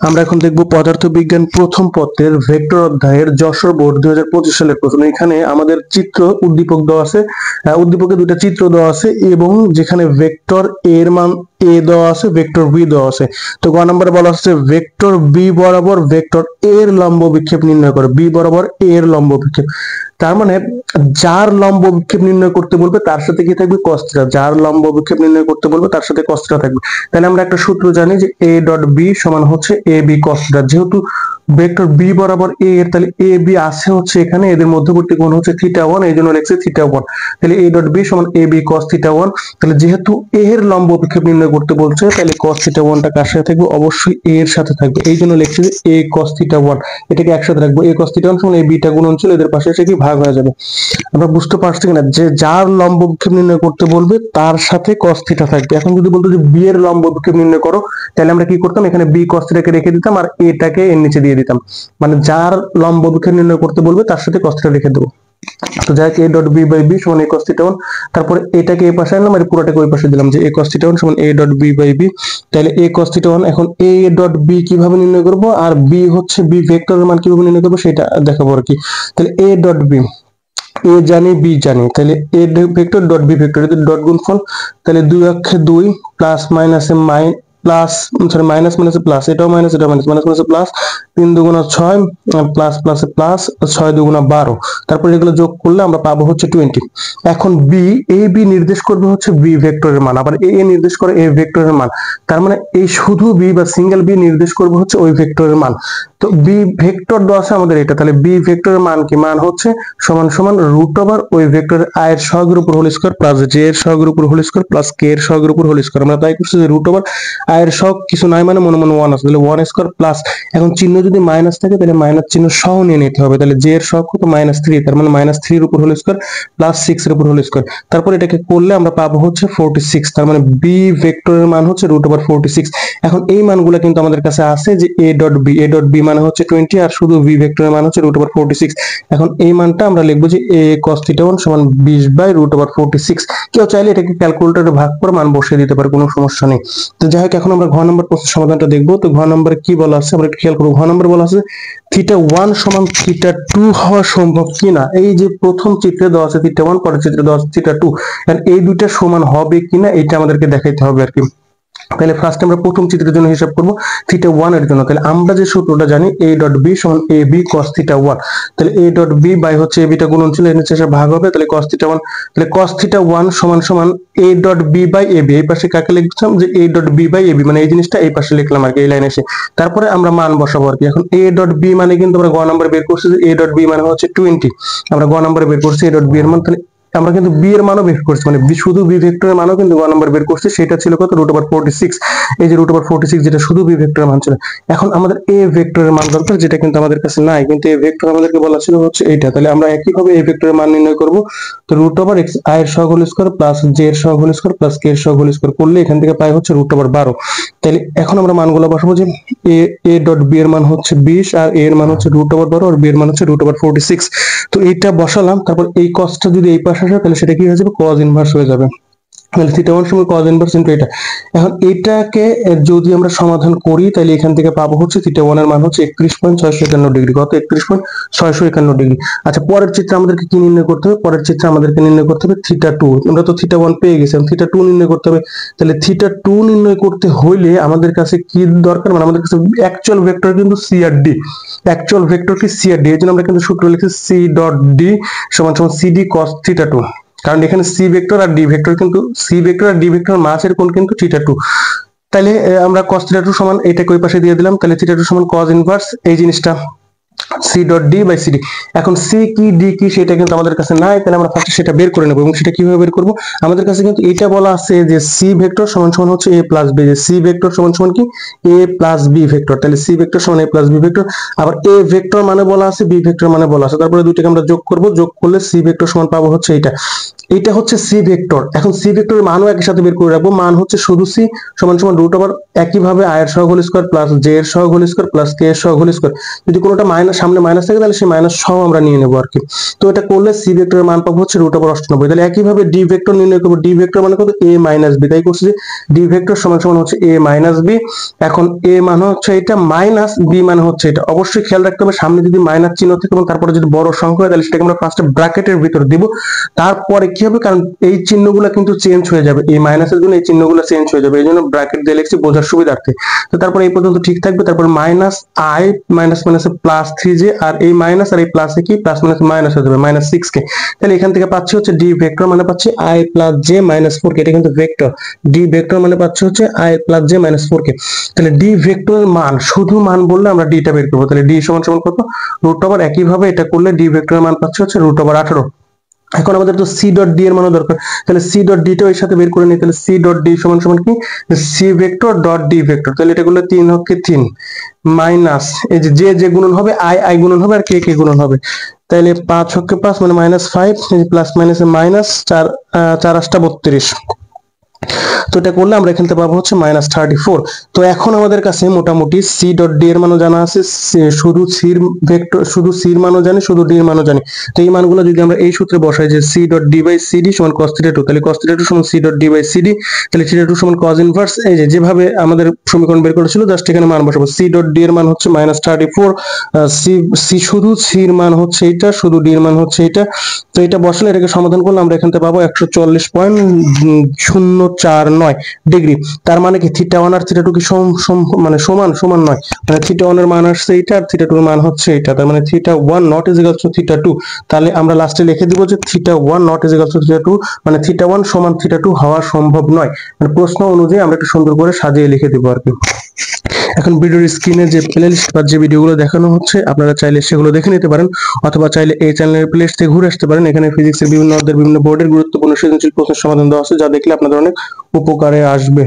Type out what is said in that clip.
আমরা এখন দেখব পদার্থবিজ্ঞান প্রথম পত্রের ভেক্টর অধ্যায়ের যশোর বোর্ড 2025 সালের প্রশ্ন। এখানে আমাদের চিত্র উদ্দীপক দেওয়া আছে, উদ্দীপকে দুটো চিত্র দেওয়া আছে এবং যেখানে ভেক্টর এ এর মান এ দেওয়া আছে, ভেক্টর বি দেওয়া আছে। তো গ নম্বরে বলা হচ্ছে ভেক্টর বি বরাবর ভেক্টর এ এর লম্ব বিক্ষেপ নির্ণয় করো। বি বরাবর এ এর লম্ব বিক্ষেপ, তার মানে যার লম্ব বিক্ষেপ নির্ণয় করতে বলবে তার সাথে কি থাকবে, cos থিটা। যার লম্ব বিক্ষেপ নির্ণয় করতে বলবে তার সাথে cos থিটা থাকবে। তাহলে আমরা একটা সূত্র জানি যে a ডট বি সমান হচ্ছে এ বি cos থিটা। যেহেতু ভেক্টর বি বরাবর এ এর, তাহলে এ বি আছে হচ্ছে এখানে, এদের মধ্যবর্তী কোণ হচ্ছে থিটা 1, এই জন্য লিখছি থিটা 1। তাহলে a ডট বি সমান এ বি cos থিটা 1। তাহলে যেহেতু a এর লম্ব বিক্ষেপ নির্ণয় করতে বলছে, তাহলে cos থিটা 1 টা কার সাথে থাকবে, অবশ্যই a এর সাথে থাকবে। এই জন্য লিখছি যে a cos থিটা 1, এটাকে একসাথে রাখবো। a cos থিটা 1 সমান a b টা গুণনশীল, এদের পাশে এসে কি ভাগ হয়ে যাবে। আমরা বুঝতে পারছি কিনা যে যার লম্ব বিক্ষেপ নির্ণয় করতে বলবে তার সাথে cos থিটা থাকবে। এখন যদি বলতো যে বি এর লম্ব বিক্ষেপ নির্ণয় করো, তাহলে আমরা কি করতাম, এখানে b cos থিটাকে রেখে দিতাম আর এটাকে এর নিচে দিয়ে দিতাম। মানে যার লম্ব বিক্ষেপ নির্ণয় করতে বলবে তার সাথে cos থিটা রেখে দেবো। তো যাই হোক, a dot B by B সমান a cos থিটা 1। তারপরে এটাকে এই পাশে আনলাম আর পুরোটাকে ওই পাশে দিলাম যে a cos থিটা 1 সমান a dot B by B. তাহলে a cos থিটা 1, এখন a ডট বি কিভাবে নির্ণয় করব আর b হচ্ছে b ভেক্টরের মান কিভাবে নির্ণয় করব সেটা দেখাবো আর কি। তাহলে a ডট বি, এ জানি বি জানি, তাহলে A vector dot B vector, এদের ডট গুণফল, তাহলে 2 অক্ষে 2 প্লাস মাইনাসে প্লাস, সরি মাইনাস মাইনাসে প্লাস, এটাও মাইনাস এটাও মাইনাস, মাইনাস মাইনাসে প্লাস, 3 দুগুণা 6 প্লাস প্লাসে প্লাস, 6 দুগুণা 12। তারপর এগুলো যোগ করলে আমরা পাবো হচ্ছে 20। এখন বি, এ বি নির্দেশ করবে হচ্ছে বি ভেক্টরের মান, আবার এ নির্দেশ করে এ ভেক্টরের মান। তার মানে এই শুধু বি বা সিঙ্গেল বি নির্দেশ করবে হচ্ছে ওই ভেক্টরের মান। তো বি ভেক্টর দেওয়া আছে আমাদের এটা, তাহলে বি ভেক্টরের মান কি, মান হচ্ছে সমান সমান রুট ওভার ওই ভেক্টরের আই এর সহগের উপর হোল স্কয়ার প্লাস জে এর সহগের উপর হোল স্কয়ার প্লাস কে এর সহগের উপর হোল স্কয়ার। আমরা তাই করছি যে রুট ওভার আই এর সহগ কিছু নাই মানে মনে মনে 1 আছে, তাহলে 1 স্কয়ার প্লাস, এখন চিহ্ন যদি মাইনাস থাকে তাহলে মাইনাস চিহ্ন সহ নিয়ে নিতে হবে। তাহলে জে এর সহগ কত, -3, তার মানে -3 এর উপর হোল স্কয়ার প্লাস 6 এর উপর হোল স্কয়ার। তারপর এটাকে করলে আমরা পাবো হচ্ছে 46, তার মানে বি ভেক্টরের মান হচ্ছে রুট ওভার 46। এখন এই মানগুলো কিন্তু আমাদের কাছে আছে যে a ডট বি মানে হচ্ছে 20 আর শুধু v ভেক্টরের মান হচ্ছে রুট ওভার 46। এখন এই মানটা আমরা লিখবো যে a cos থিটা 1 সমান 20 বাই রুট ওভার 46। কেউ চাইলে এটাকে ক্যালকুলেটরে ভাগ করে মান বসিয়ে দিতে পারে, কোনো সমস্যা নেই। তো যাই হোক, এখন আমরা ঘ নম্বর প্রশ্নের সমাধানটা দেখবো। তো ঘ নম্বরে কি বলা আছে আমরা একটু খেয়াল করবো। ঘ নম্বরে বলা আছে থিটা 1 সমান থিটা 2 হওয়া সম্ভব কিনা। এই যে প্রথম চিত্রে দেওয়া আছে থিটা 1, পরের চিত্রে দেওয়া আছে থিটা 2, এই দুইটা সমান হবে কিনা এটা আমাদেরকে দেখাইতে হবে আর কি। তাহলে ফার্স্ট আমরা প্রথম চিত্রের জন্য হিসাব করব থিটা 1 এর জন্য। তাহলে আমরা যে সূত্রটা জানি a ডট বি সমান a b cos থিটা 1, তাহলে a ডট বি বাই হচ্ছে a b টা গুণনশীল, এর নিচে এসে ভাগ হবে, তাহলে cos থিটা 1, তাহলে cos থিটা 1 সমান সমান a dot B by a b। এই পাশে কাকে লিখছিলাম যে a dot B by a b, মানে এই জিনিসটা এই পাশে লিখলাম আর কি, এই লাইনে এসে। তারপরে আমরা মান বসাবো আর কি। এখন a ডট বি মানে কিন্তু আমরা গ নম্বরে বের করছি যে a ডট বি মানে হচ্ছে 20, আমরা গ নম্বরে বের করছি a ডট বি এর মান। তাহলে আমরা কিন্তু বি এর মানও বের করছি, মানে শুধু বি ভেক্টরের মানও কিন্তু গ নম্বর বের করছি, সেটা ছিল কত, রুট ওভার 46। এই যে রুট ওভার 46 যেটা শুধু বি ভেক্টরের মান ছিল। এখন আমাদের এ ভেক্টরের মান দরকার, যেটা কিন্তু আমাদের কাছে নাই, কিন্তু এ ভেক্টর আমাদেরকে বলা ছিল হচ্ছে এইটা। তাহলে আমরা একইভাবে এই ভেক্টরের মান নির্ণয় করব। তো রুট ওভার এক্স আই এর সহগ হোল স্কয়ার প্লাস জে এর সহগ হোল স্কয়ার প্লাস কে এর সহগ হোল স্কয়ার করলে এখান থেকে পাই হচ্ছে রুট ওভার 12। তাহলে এখন আমরা মানগুলো বসাবো যে এ ডট বি এর মান হচ্ছে 20 আর এ এর মান হচ্ছে রুট ওভার 12 আর বি এর মান হচ্ছে রুট ওভার 46। তো এইটা বসালাম, তারপর এই কসটা যদি এই পাশে আসে তাহলে সেটা কি হয়ে যাবে, cos ইনভার্স হয়ে যাবে। তাহলে থিটা 1 সমান cos ইনভার্স ইনটু এটা। এখন এটাকে যদি আমরা সমাধান করি তাহলে এখান থেকে পাবো হচ্ছে থিটা 1 এর মান হচ্ছে 31.651 ডিগ্রি। কত, 31.651 ডিগ্রি। আচ্ছা, পরের চিত্রে আমাদেরকে কি নির্ণয় করতে হবে, পরের চিত্রে আমাদেরকে নির্ণয় করতে হবে থিটা 2। আমরা তো থিটা 1 পেয়ে গেছি, থিটা 2 নির্ণয় করতে হবে। তাহলে থিটা 2 নির্ণয় করতে হইলে আমাদের কাছে কি দরকার, মানে আমাদের কাছে অ্যাকচুয়াল ভেক্টর কিন্তু সি আর ডি, অ্যাকচুয়াল ভেক্টর কি সি আর ডি। এর জন্য আমরা কিন্তু সূত্র লিখছি সি ডট ডি সমান সমান সিডি cos থিটা 2, কারণ এখানে সি ভেক্টর আর ডি ভেক্টর কিন্তু সি ভেক্টর আর ডি ভেক্টর মাঝের কোণ কিন্তু থিটা 2। তাহলে আমরা cos থিটা 2 সমান এটাকে ওই পাশে দিয়ে দিলাম, তাহলে থিটা 2 সমান cos ইনভার্স এই জিনিসটা C dot D by CD. এখন সি কি ডি কি সেটা কিন্তু আমাদের কাছে নাই, তাহলে আমরা ফার্স্টে সেটা বের করে নেব। এবং সেটা কিভাবে বের করব, আমাদের কাছে কিন্তু এটা বলা আছে যে সি ভেক্টর সমান সমান হচ্ছে a প্লাস বি, যে সি ভেক্টর সমান সমান কি a প্লাস বি ভেক্টর। তাহলে সি ভেক্টর সমান a প্লাস বি ভেক্টর, আবার a ভেক্টর মানে বলা আছে, বি ভেক্টর মানে বলা আছে, তারপরে দুইটাকে আমরা যোগ করব, যোগ করলে সি ভেক্টর সমান পাবো হচ্ছে এটা। এটা হচ্ছে সি ভেক্টর। এখন সি ভেক্টরের মানও একই সাথে বের করে রাখবো। মান হচ্ছে শুধু সি সমান সমান রুট ওভার একইভাবে আই এর সহগ হোল স্কয়ার প্লাস জে এর সহগ হোল স্কয়ার প্লাস কে এর সহগ হোল স্কয়ার। যদি কোনোটা মাইনাস সামনে মাইনাস থাকে তাহলে সেই মাইনাস সহ আমরা নিয়ে নেবো আর কি। তো এটা করলে সি ভেক্টরের মান পাবো হচ্ছে রুট ওভার 98। তাহলে একইভাবে ডি ভেক্টর নির্ণয় করবো। ডি ভেক্টর মানে কত, এ মাইনাস বি। তাই করছি যে ডি ভেক্টর সমান সমান হচ্ছে এ মাইনাস বি। এখন এ মানে হচ্ছে এটা মাইনাস বি মানে হচ্ছে এটা। অবশ্যই খেয়াল রাখতে হবে সামনে যদি মাইনাস চিহ্ন থাকে এবং তারপরে যদি বড় সংখ্যা হয় তাহলে সেটাকে আমরা ফার্স্টে ব্র্যাকেটের ভিতর দিব। তারপরে কি হবে, কারণ এই চিহ্নগুলো কিন্তু চেঞ্জ হয়ে যাবে, এই মাইনাসের জন্য এই চিহ্নগুলো চেঞ্জ হয়ে যাবে, এই জন্য ব্র্যাকেট দিয়ে লিখছি বোঝার সুবিধার্থে। তো তারপরে এই পর্যন্ত ঠিক থাকবে। তারপর মাইনাস আই মাইনাস মাইনাসে প্লাস 3j, আর এই মাইনাস আর এই প্লাসে কি প্লাস মাইনাস মাইনাস হয়ে যাবে মাইনাস 6k। তাহলে এখান থেকে পাচ্ছি হচ্ছে ডি ভেক্টর মানে পাচ্ছি i plus j minus 4k। এটা কিন্তু ভেক্টর। ডি ভেক্টর মানে পাচ্ছি হচ্ছে i plus j minus 4k। তাহলে ডি ভেক্টরের মান, শুধু মান বললে আমরা ডিটা বের করবো। তাহলে ডি সমান সমান কত, রুট ওভার, একইভাবে এটা করলে ডি ভেক্টরের মান পাচ্ছি হচ্ছে রুট ওভার 18। এখন আমাদের তো সি ডট ডি এর মানও দরকার। তাহলে সি ডট ডি টাও এর সাথে বের করে নিই। তাহলে সি ডট ডি সমান সমান কি, C vector dot D vector. তাহলে এটা করলে 3 হচ্ছে 3 মাইনাস এই যে যে গুণন হবে আই আই গুণন হবে আর কে কে গুণন হবে। তাহলে 5 হচ্ছে 5 মানে মাইনাস 5, প্লাস মাইনাসে মাইনাস 4 4 8 32। তো এটা করলে আমরা এখান থেকে পাবো হচ্ছে মাইনাস 34। তো এখন আমাদের কাছে মোটামুটি সি ডট ডি এর মানও জানা আছে, শুধু সির ভেক্টর, শুধু সির মানও জানি, শুধু ডি এর মানও জানি। তো এই মানগুলো যদি আমরা এই সূত্রে বসাই যে C dot D by CD সমান cos থিটা 2, তাহলে cos থিটা 2 সমান C dot D by CD, তাহলে থিটা 2 সমান cos ইনভার্স। এই যে যেভাবে আমাদের সমীকরণ বের করেছিল জাস্ট এখানে মান বসাবো। সি ডট ডি এর মান হচ্ছে মাইনাস 34, সি সি শুধু সির মান হচ্ছে এটা, শুধু ডি এর মান হচ্ছে এটা। তো এটা বসালে এটাকে সমাধান করলে আমরা এখান থেকে পাবো 140.049 ডিগ্রি। তার মানে কি থিটা 1 আর থিটা 2 কি মানে সমান সমান নয়, মানে থিটা 1 এর মান আসছে এটা আর থিটা 2 এর মান হচ্ছে এটা। তার মানে theta 1 not is equal to theta 2। তাহলে আমরা লাস্টে লিখে দিব যে theta 1 not is equal to theta 2, মানে থিটা 1 সমান থিটা 2 হওয়া সম্ভব নয়। মানে প্রশ্ন অনুযায়ী আমরা একটু সুন্দর করে সাজিয়ে লিখে দিব আর কি। এখন ভিডিওর স্ক্রিনে যে প্লেলিস্ট বা যে ভিডিওগুলো দেখানো হচ্ছে আপনারা চাইলে সেগুলো দেখে নিতে পারেন, অথবা চাইলে এই চ্যানেলের প্লেলিস্ট থেকে ঘুরে আসতে পারেন। এখানে ফিজিক্সের বিভিন্ন অধ্যায়ের বিভিন্ন বোর্ডের গুরুত্বপূর্ণ সৃজনশীল প্রশ্নের সমাধান দেওয়া আছে, যা দেখলে আপনাদের অনেক উপকারে আসবে।